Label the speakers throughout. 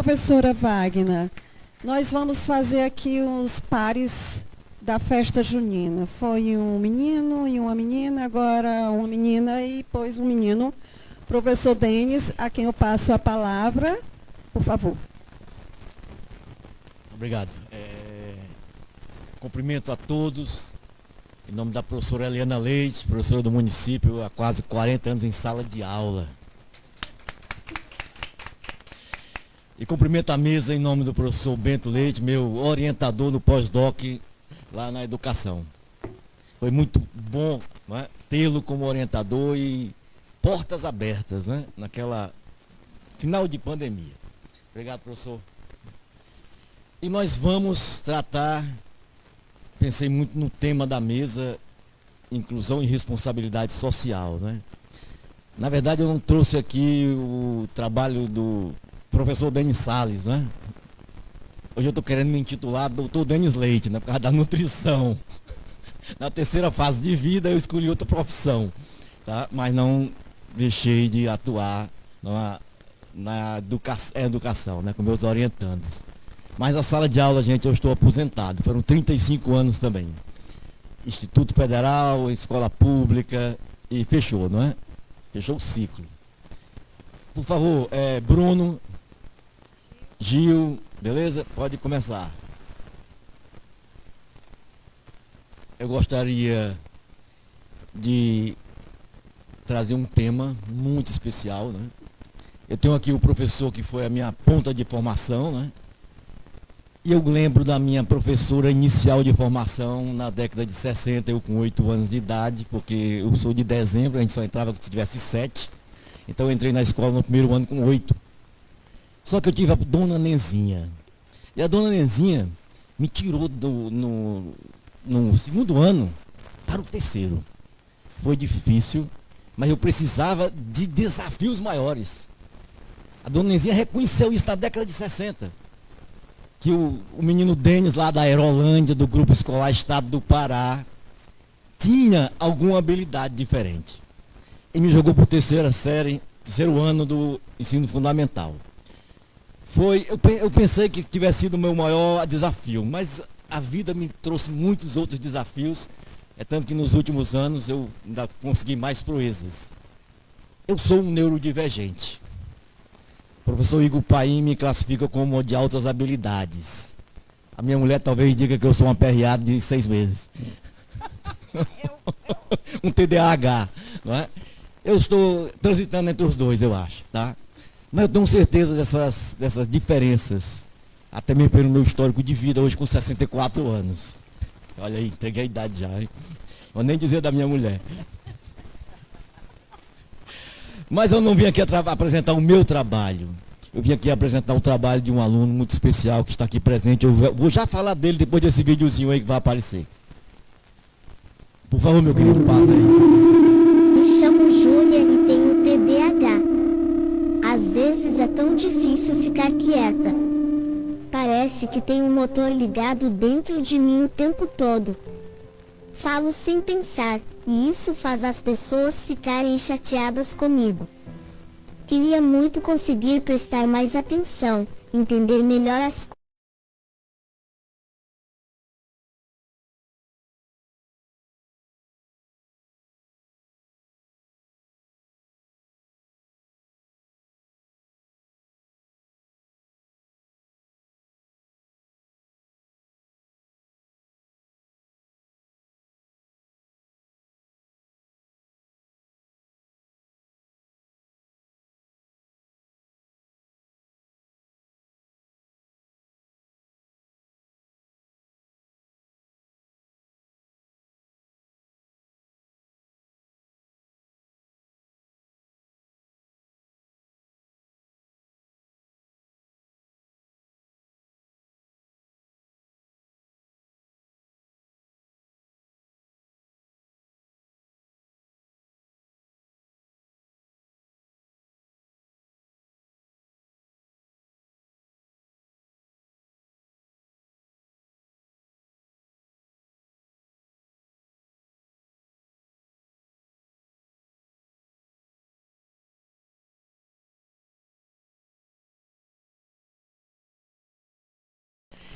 Speaker 1: Professora Wagner, nós vamos fazer aqui os pares da festa junina. Foi um menino e uma menina, agora uma menina e depois um menino. Professor Denis, a quem eu passo a palavra, por favor.
Speaker 2: Obrigado. Cumprimento a todos, em nome da professora Eliana Leite, professora do município há quase 40 anos em sala de aula. E cumprimento a mesa em nome do professor Bento Leite, meu orientador no pós-doc lá na educação. Foi muito bom, né, tê-lo como orientador e portas abertas, né, naquela final de pandemia. Obrigado, professor. E nós vamos tratar, pensei muito no tema da mesa, inclusão e responsabilidade social, né? Na verdade, eu não trouxe aqui o trabalho do professor Denis Salles, né? Hoje eu estou querendo me intitular doutor Denis Leite, né? Por causa da nutrição. Na terceira fase de vida, eu escolhi outra profissão, tá? Mas não deixei de atuar na educação, né? Com meus orientandos. Mas a sala de aula, gente, eu estou aposentado. Foram 35 anos também. Instituto Federal, escola pública e fechou, não é? Fechou o ciclo. Por favor, Bruno, Gil, beleza? Pode começar. Eu gostaria de trazer um tema muito especial, né? Eu tenho aqui o professor que foi a minha ponta de formação, né? E eu lembro da minha professora inicial de formação na década de 60, eu com 8 anos de idade, porque eu sou de dezembro, a gente só entrava se tivesse 7. Então eu entrei na escola no primeiro ano com 8. Só que eu tive a dona Nenzinha. E a dona Nenzinha me tirou no segundo ano para o terceiro. Foi difícil, mas eu precisava de desafios maiores. A dona Nenzinha reconheceu isso na década de 60. Que o menino Denis, lá da Aerolândia, do Grupo Escolar Estado do Pará, tinha alguma habilidade diferente. E me jogou para a terceiro ano do ensino fundamental. Eu pensei que tivesse sido o meu maior desafio, mas a vida me trouxe muitos outros desafios, tanto que nos últimos anos eu ainda consegui mais proezas. Eu sou um neurodivergente. O professor Igor Paim me classifica como de altas habilidades. A minha mulher talvez diga que eu sou uma PRA de 6 meses. Um TDAH, não é? Eu estou transitando entre os dois, eu acho, tá? Mas eu tenho certeza dessas diferenças, até mesmo pelo meu histórico de vida, hoje com 64 anos. Olha aí, entreguei a idade já, hein? Vou nem dizer da minha mulher. Mas eu não vim aqui apresentar o meu trabalho. Eu vim aqui apresentar o trabalho de um aluno muito especial que está aqui presente. Eu vou já falar dele depois desse videozinho aí que vai aparecer. Por favor, meu querido, passa aí.
Speaker 3: Me chamo Júlia e tenho TDAH. Às vezes é tão difícil ficar quieta. Parece que tem um motor ligado dentro de mim o tempo todo. Falo sem pensar, e isso faz as pessoas ficarem chateadas comigo. Queria muito conseguir prestar mais atenção, entender melhor as coisas.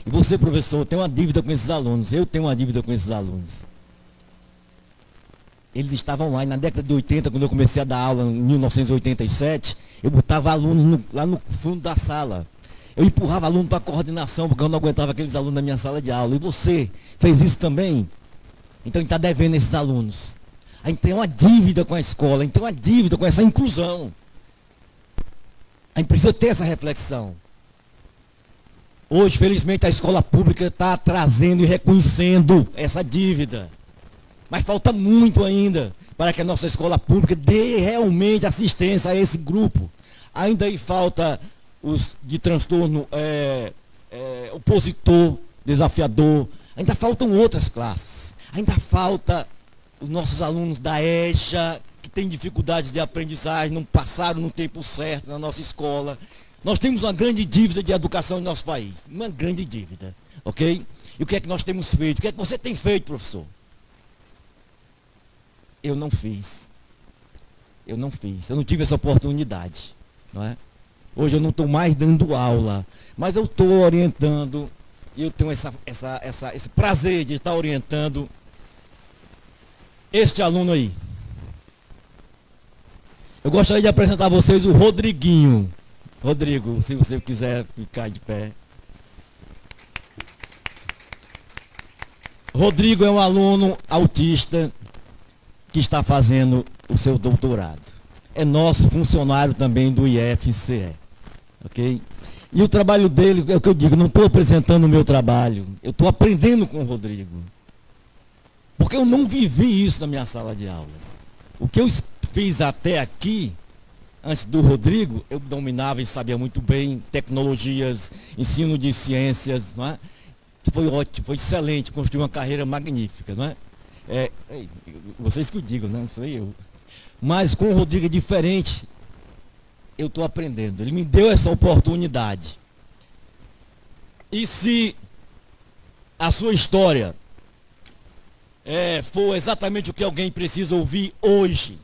Speaker 2: E você, professor, tem uma dívida com esses alunos. Eu tenho uma dívida com esses alunos. Eles estavam lá, e na década de 80, quando eu comecei a dar aula, em 1987, eu botava alunos lá no fundo da sala. Eu empurrava aluno para a coordenação, porque eu não aguentava aqueles alunos na minha sala de aula. E você fez isso também? Então a gente está devendo esses alunos. A gente tem uma dívida com a escola, a gente tem uma dívida com essa inclusão. A gente precisa ter essa reflexão. Hoje, felizmente, a escola pública está trazendo e reconhecendo essa dívida. Mas falta muito ainda para que a nossa escola pública dê realmente assistência a esse grupo. Ainda aí falta os de transtorno opositor, desafiador. Ainda faltam outras classes. Ainda falta os nossos alunos da EJA, que têm dificuldades de aprendizagem, não passaram no tempo certo na nossa escola. Nós temos uma grande dívida de educação no nosso país. Uma grande dívida. Ok? E o que é que nós temos feito? O que é que você tem feito, professor? Eu não fiz. Eu não tive essa oportunidade. Não é? Hoje eu não estou mais dando aula, mas eu estou orientando, e eu tenho esse prazer de estar orientando este aluno aí. Eu gostaria de apresentar a vocês o Rodriguinho. Rodrigo, se você quiser ficar de pé. Rodrigo é um aluno autista que está fazendo o seu doutorado. É nosso funcionário também do IFCE. Ok? E o trabalho dele, é o que eu digo, não estou apresentando o meu trabalho, eu estou aprendendo com o Rodrigo. Porque eu não vivi isso na minha sala de aula. O que eu fiz até aqui, antes do Rodrigo, eu dominava e sabia muito bem tecnologias, ensino de ciências, não é? Foi ótimo, foi excelente, construí uma carreira magnífica, não é? Vocês que o digam, não sei eu. Mas com o Rodrigo é diferente. Eu estou aprendendo. Ele me deu essa oportunidade. E se a sua história for exatamente o que alguém precisa ouvir hoje,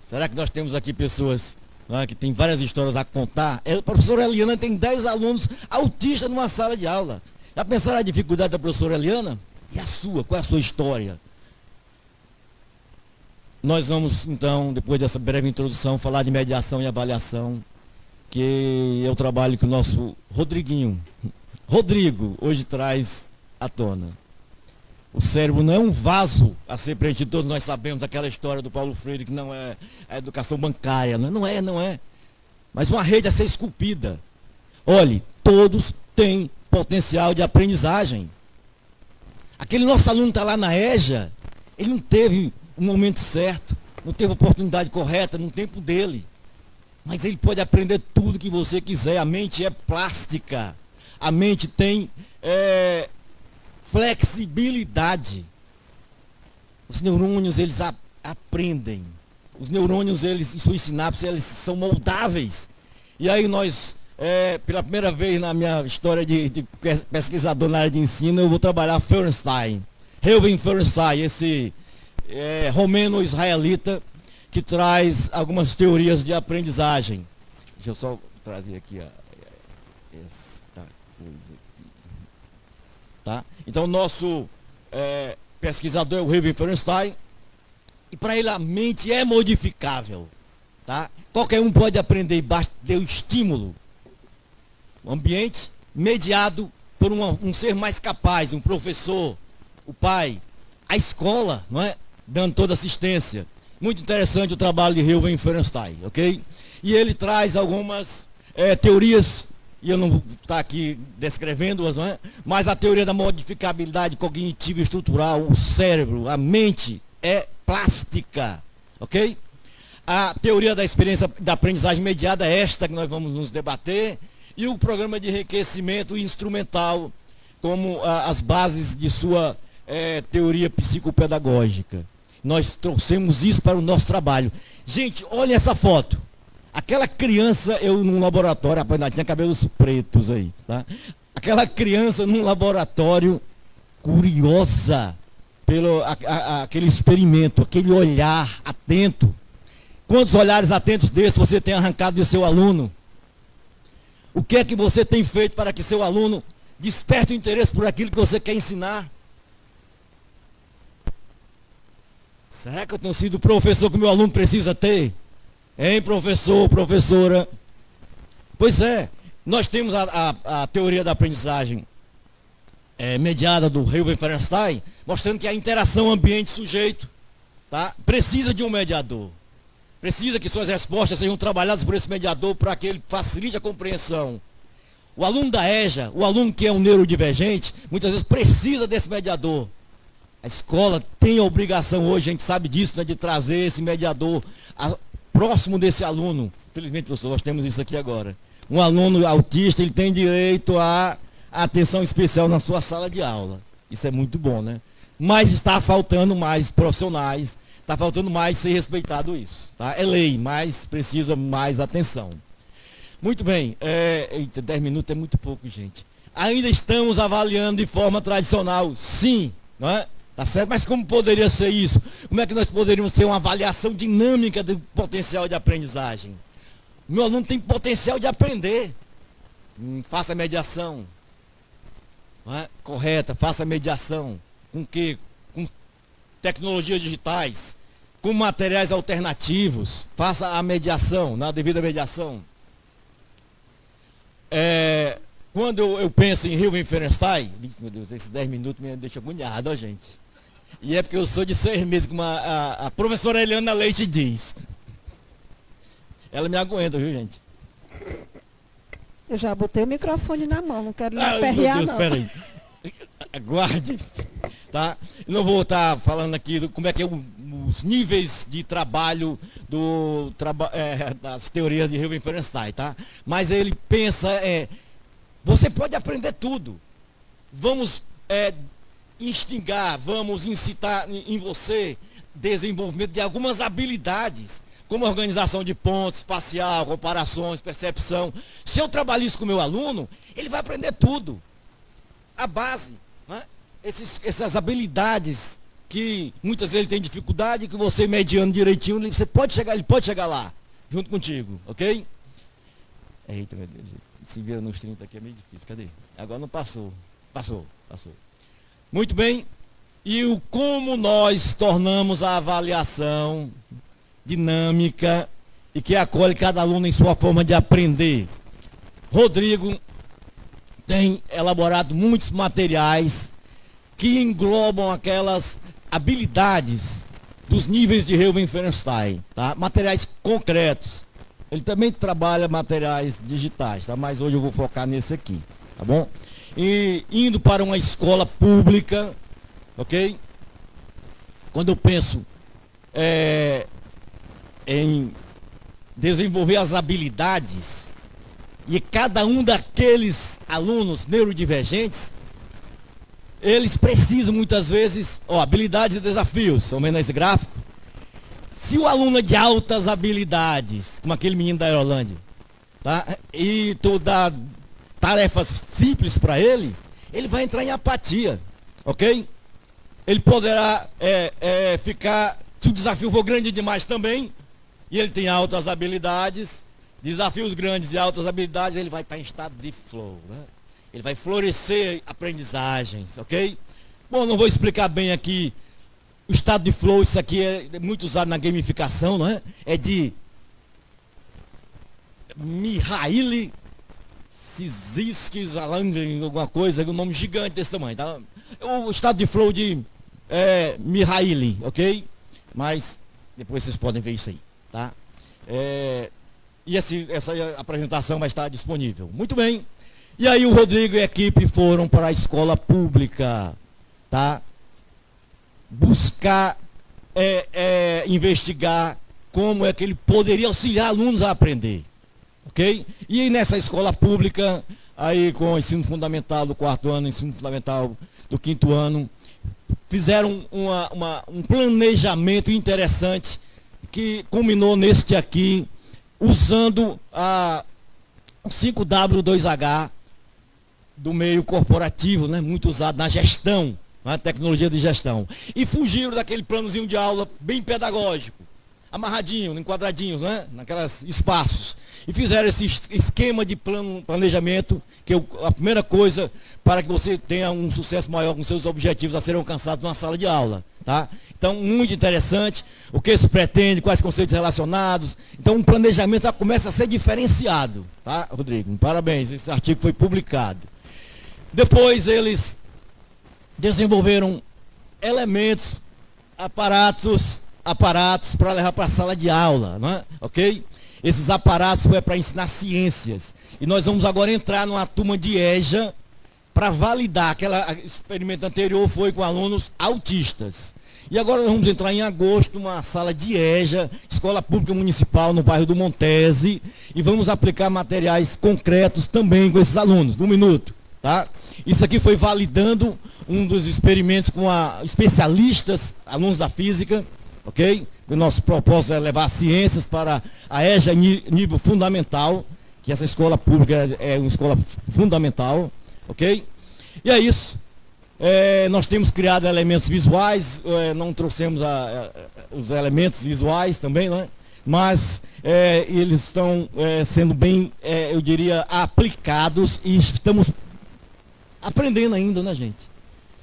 Speaker 2: será que nós temos aqui pessoas que têm várias histórias a contar? A professora Eliana tem 10 alunos autistas numa sala de aula. Já pensaram a dificuldade da professora Eliana? E a sua? Qual é a sua história? Nós vamos, então, depois dessa breve introdução, falar de mediação e avaliação, que é o trabalho que o nosso Rodriguinho, Rodrigo, hoje traz à tona. O cérebro não é um vaso a ser preenchido, todos nós sabemos daquela história do Paulo Freire, que não é a educação bancária, não é. Mas uma rede a ser esculpida. Olhe, todos têm potencial de aprendizagem. Aquele nosso aluno está lá na EJA, ele não teve o momento certo, não teve a oportunidade correta no tempo dele. Mas ele pode aprender tudo que você quiser. A mente é plástica. A mente tem flexibilidade. Os neurônios, eles aprendem. Os neurônios, em suas sinapses, eles são moldáveis. E aí nós, pela primeira vez na minha história de pesquisador na área de ensino, eu vou trabalhar Feuerstein. Reuven Feuerstein, esse romeno-israelita, que traz algumas teorias de aprendizagem. Deixa eu só trazer aqui esta coisa aqui. Tá? Então, o nosso pesquisador é o Reuven Feuerstein, e para ele a mente é modificável. Tá? Qualquer um pode aprender, basta ter o estímulo. O ambiente mediado por um ser mais capaz, um professor, o pai, a escola, não é? Dando toda assistência. Muito interessante o trabalho de Reuven Feuerstein, ok? E ele traz algumas teorias, e eu não vou estar aqui descrevendo-as, não é? Mas a teoria da modificabilidade cognitiva e estrutural, o cérebro, a mente é plástica, ok? A teoria da experiência da aprendizagem mediada é esta que nós vamos nos debater, e o programa de enriquecimento instrumental como as bases de sua teoria psicopedagógica. Nós trouxemos isso para o nosso trabalho. Gente, olha essa foto. Aquela criança, eu num laboratório, rapaz, ainda tinha cabelos pretos aí, tá? Aquela criança num laboratório, curiosa pelo aquele experimento, aquele olhar atento. Quantos olhares atentos desses você tem arrancado de seu aluno? O que é que você tem feito para que seu aluno desperte o interesse por aquilo que você quer ensinar? Será que eu tenho sido o professor que o meu aluno precisa ter? Hein, professor, professora? Pois é, nós temos a teoria da aprendizagem mediada do Hilbert Ferenstein, mostrando que a interação ambiente-sujeito, tá, precisa de um mediador. Precisa que suas respostas sejam trabalhadas por esse mediador para que ele facilite a compreensão. O aluno da EJA, o aluno que é um neurodivergente, muitas vezes precisa desse mediador. A escola tem a obrigação hoje, a gente sabe disso, né, de trazer esse mediador próximo desse aluno. Infelizmente, professor, nós temos isso aqui agora. Um aluno autista, ele tem direito a atenção especial na sua sala de aula. Isso é muito bom, né? Mas está faltando mais profissionais, está faltando mais ser respeitado isso. Tá? É lei, mas precisa mais atenção. Muito bem, 10 minutos é muito pouco, gente. Ainda estamos avaliando de forma tradicional, sim, não é? Tá certo? Mas como poderia ser isso? Como é que nós poderíamos ter uma avaliação dinâmica do potencial de aprendizagem? O meu aluno tem potencial de aprender. Faça a mediação. Não é? Correta, faça a mediação. Com o quê? Com tecnologias digitais, com materiais alternativos. Faça a mediação, na devida mediação. Quando eu penso em Hilbert Ferenstein, meu Deus, esses 10 minutos me deixam agoniado, ó, gente. E é porque eu sou de 6 meses, como a professora Eliana Leite diz. Ela me aguenta, viu, gente?
Speaker 1: Eu já botei o microfone na mão, não quero me
Speaker 2: Meu
Speaker 1: aperrear,
Speaker 2: Deus,
Speaker 1: não.
Speaker 2: peraí. Aguarde. Tá? Eu não vou estar falando aqui como é que é os níveis de trabalho das teorias de Hilbert Ferenstein, tá? Mas ele pensa, você pode aprender tudo. Vamos instigar, vamos incitar em você desenvolvimento de algumas habilidades, como organização de pontos, espacial, comparações, percepção. Se eu trabalho isso com o meu aluno, ele vai aprender tudo. A base, né? Essas habilidades que muitas vezes ele tem dificuldade, que você mediando direitinho, ele pode chegar lá, junto contigo, ok? Eita, meu Deus, se vira nos 30 aqui é meio difícil, cadê? Agora não passou, passou. Muito bem, e como nós tornamos a avaliação dinâmica e que acolhe cada aluno em sua forma de aprender. Rodrigo tem elaborado muitos materiais que englobam aquelas habilidades dos níveis de Hilbert Ferenstein, tá? Materiais concretos. Ele também trabalha materiais digitais, tá? Mas hoje eu vou focar nesse aqui, tá bom? E indo para uma escola pública, ok? Quando eu penso em desenvolver as habilidades, e cada um daqueles alunos neurodivergentes, eles precisam muitas vezes, habilidades e desafios, são vendo esse gráfico? Se o aluno é de altas habilidades, como aquele menino da Aerolândia, tá? E tu dá tarefas simples para ele, ele vai entrar em apatia, ok? Ele poderá ficar, se o desafio for grande demais também, e ele tem altas habilidades, desafios grandes e altas habilidades, ele vai estar em estado de flow, né? Ele vai florescer aprendizagens, ok? Bom, não vou explicar bem aqui o estado de flow, isso aqui é muito usado na gamificação, não é? É de Mihaly Csikszentmihalyi, alguma coisa, um nome gigante desse tamanho, tá? O estado de flow de Mihaly, ok? Mas depois vocês podem ver isso aí, tá? E essa apresentação vai estar disponível. Muito bem. E aí o Rodrigo e a equipe foram para a escola pública, tá? Buscar, investigar como é que ele poderia auxiliar alunos a aprender, ok? E nessa escola pública, aí com o ensino fundamental do 4º ano, ensino fundamental do 5º ano, fizeram um planejamento interessante que culminou neste aqui, usando a 5W2H do meio corporativo, né? Muito usado na gestão, na tecnologia de gestão. E fugiram daquele planozinho de aula bem pedagógico, amarradinho, em quadradinhos, né? Naqueles espaços. e fizeram esse esquema de planejamento, que é a primeira coisa para que você tenha um sucesso maior com seus objetivos a serem alcançados numa sala de aula. Tá? Então, muito interessante, o que se pretende, quais conceitos relacionados. Então, o planejamento já começa a ser diferenciado. Tá, Rodrigo? Parabéns, esse artigo foi publicado. Depois, eles desenvolveram elementos, aparatos para levar para a sala de aula, não é? Ok? Esses aparatos foi para ensinar ciências. E nós vamos agora entrar numa turma de EJA para validar. Aquele experimento anterior foi com alunos autistas. E agora nós vamos entrar em agosto numa sala de EJA, Escola Pública Municipal, no bairro do Montese, e vamos aplicar materiais concretos também com esses alunos. Um minuto, tá? Isso aqui foi validando um dos experimentos com especialistas, alunos da física, ok? O nosso propósito é levar ciências para a EJA nível fundamental, que essa escola pública é uma escola fundamental, ok? E é isso. Nós temos criado elementos visuais, não trouxemos os elementos visuais também, né? Mas eles estão sendo bem, eu diria, aplicados e estamos aprendendo ainda, né, gente?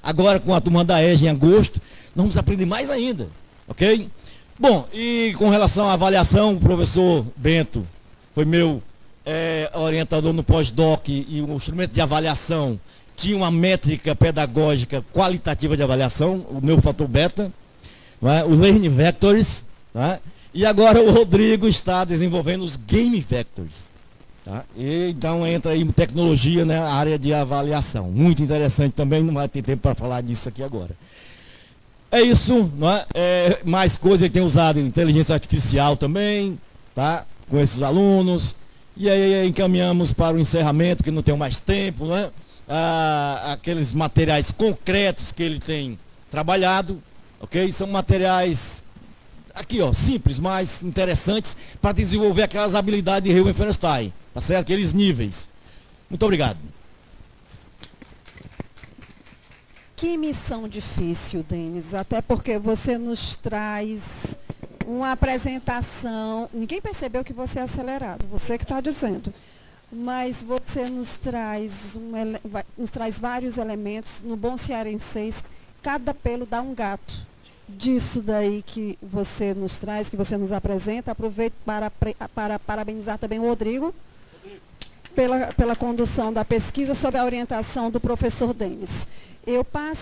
Speaker 2: Agora com a turma da EJA em agosto, nós vamos aprender mais ainda, ok? Bom, e com relação à avaliação, o professor Bento foi meu orientador no pós-doc e o instrumento de avaliação tinha uma métrica pedagógica qualitativa de avaliação, o meu fator beta, não é? O Learning Vectors, não é? E agora o Rodrigo está desenvolvendo os Game Vectors. Tá? E, então entra aí tecnologia na área de avaliação. Muito interessante também, não vai ter tempo para falar disso aqui agora. É isso, não é? Mais coisas, ele tem usado inteligência artificial também, tá? Com esses alunos. E aí encaminhamos para o encerramento, que não tem mais tempo, não é? Aqueles materiais concretos que ele tem trabalhado, ok? São materiais aqui, ó, simples, mas interessantes para desenvolver aquelas habilidades de Reuben-Feinstein, tá certo? Aqueles níveis. Muito obrigado.
Speaker 1: Que missão difícil, Denis, até porque você nos traz uma apresentação. Ninguém percebeu que você é acelerado, você que está dizendo. Mas você nos traz vários elementos, no bom cearense, cada pelo dá um gato. Disso daí que você nos traz, que você nos apresenta, aproveito para parabenizar também o Rodrigo pela condução da pesquisa sob a orientação do professor Denis. Eu passo